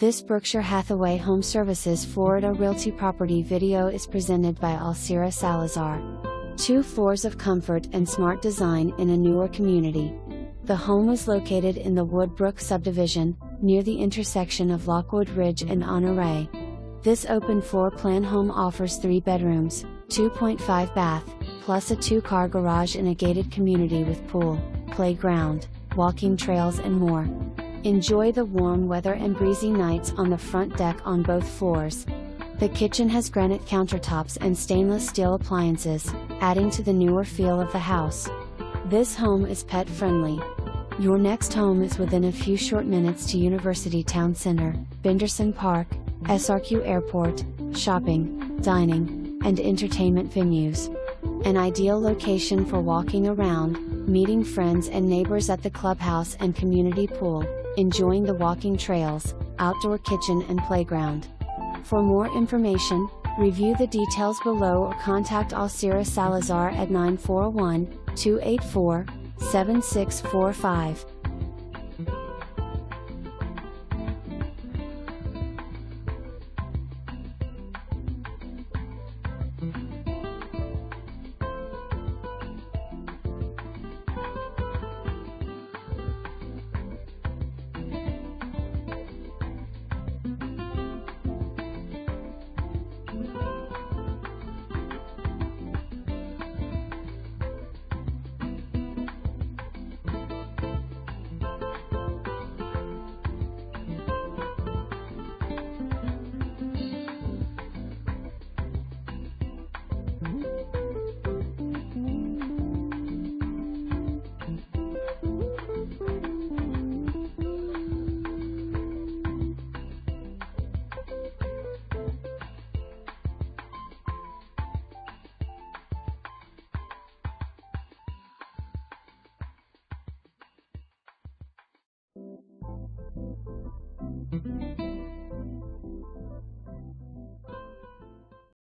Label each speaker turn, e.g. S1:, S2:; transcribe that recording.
S1: This Berkshire Hathaway HomeServices Florida Realty property video is presented by Alcira Salazar. 2 floors of comfort and smart design in a newer community. The home is located in the Woodbrook subdivision, near the intersection of Lockwood Ridge and Honore. This open floor plan home offers 3 bedrooms, 2.5 bath, plus a 2-car garage in a gated community with pool, playground, walking trails and more. Enjoy the warm weather and breezy nights on the front deck on both floors. The kitchen has granite countertops and stainless steel appliances, adding to the newer feel of the house. This home is pet friendly. Your next home is within a few short minutes to University Town Center, Benderson Park, SRQ Airport, shopping, dining, and entertainment venues. An ideal location for walking around, meeting friends and neighbors at the clubhouse and community pool, enjoying the walking trails, outdoor kitchen and playground. For more information, review the details below or contact Alcira Salazar at 941-284-7645.